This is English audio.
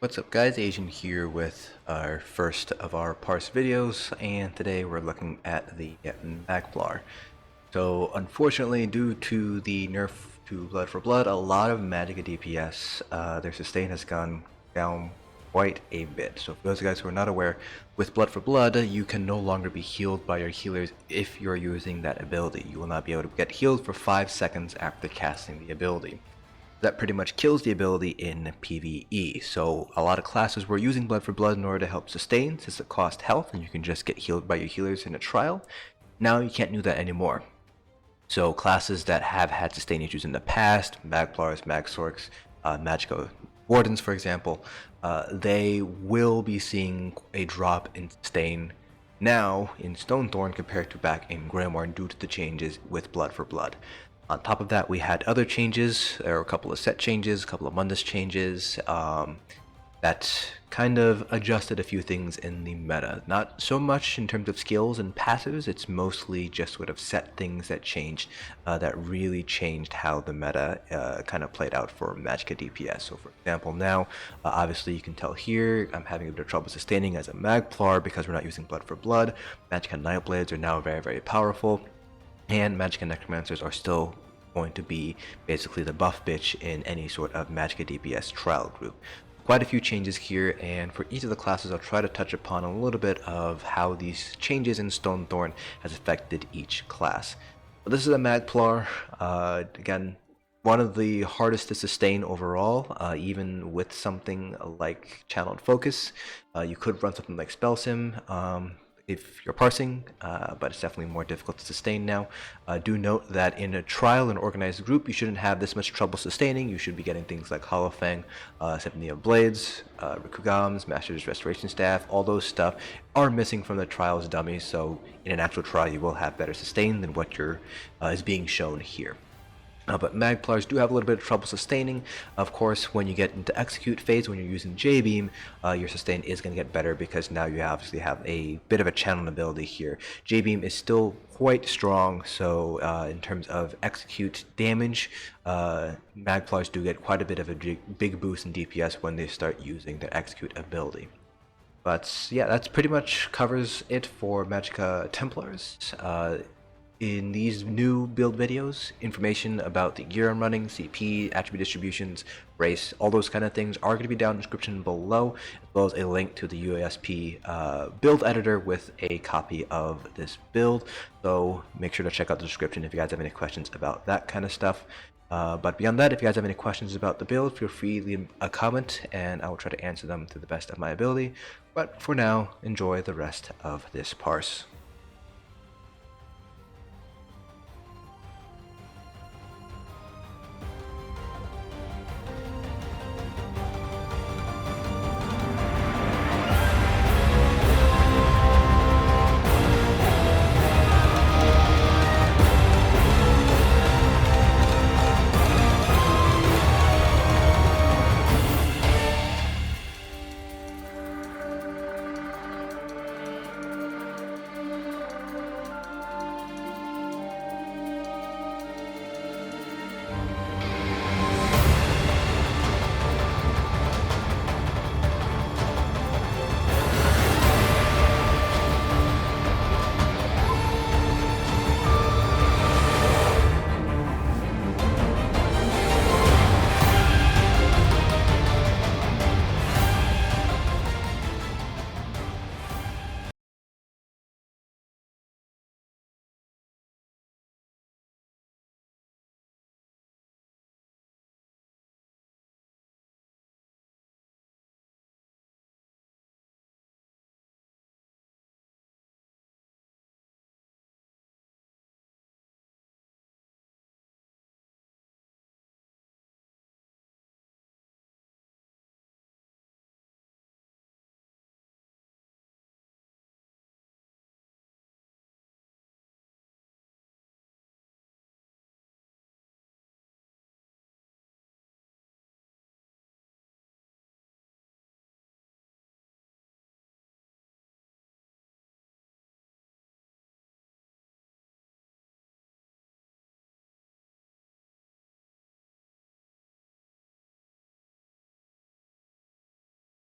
What's up guys, Asian here with our first of our parse videos, and today we're looking at the Magplar. So unfortunately, due to the nerf to Blood for Blood, a lot of Magicka DPS, their sustain has gone down quite a bit. So for those guys who are not aware, with Blood for Blood, you can no longer be healed by your healers if you're using that ability. You will not be able to get healed for 5 seconds after casting the ability. That pretty much kills the ability in PvE. So a lot of classes were using Blood for Blood in order to help sustain, since it cost health and you can just get healed by your healers in a trial. Now you can't do that anymore. So classes that have had sustain issues in the past, Magplars, Magsorks, Magicka Wardens for example, they will be seeing a drop in sustain now in Stonethorn compared to back in Grimoire due to the changes with Blood for Blood. On top of that, we had other changes. There were a couple of set changes, a couple of Mundus changes that kind of adjusted a few things in the meta. Not so much in terms of skills and passives, it's mostly just sort of set things that changed, that really changed how the meta kind of played out for Magicka DPS. So for example, now, obviously you can tell here, I'm having a bit of trouble sustaining as a Magplar because we're not using Blood for Blood. Magicka Nightblades are now very, very powerful. And Magicka Necromancers are still going to be basically the buff bitch in any sort of Magicka DPS trial group. Quite a few changes here, and for each of the classes I'll try to touch upon a little bit of how these changes in Stonethorn has affected each class. This is a Magplar, again, one of the hardest to sustain overall, even with something like Channeled Focus. You could run something like Spell Sim, if you're parsing, but it's definitely more difficult to sustain now. Do note that in a trial and organized group, you shouldn't have this much trouble sustaining. You should be getting things like Hollowfang, Symphony of Blades, Rikugams, Master's Restoration Staff. All those stuff are missing from the trial's dummies, so in an actual trial you will have better sustain than what is being shown here. But Magplars do have a little bit of trouble sustaining. Of course, when you get into execute phase, when you're using J-Beam, your sustain is going to get better because now you obviously have a bit of a channeling ability here. J-Beam is still quite strong, so in terms of execute damage, Magplars do get quite a bit of a big boost in DPS when they start using their execute ability. But yeah, that's pretty much covers it for Magicka Templars. In these new build videos, information about the gear I'm running, CP, attribute distributions, race, all those kind of things are going to be down in the description below, as well as a link to the UASP build editor with a copy of this build. So make sure to check out the description if you guys have any questions about that kind of stuff. But beyond that, if you guys have any questions about the build, feel free to leave a comment and I will try to answer them to the best of my ability. But for now, enjoy the rest of this parse.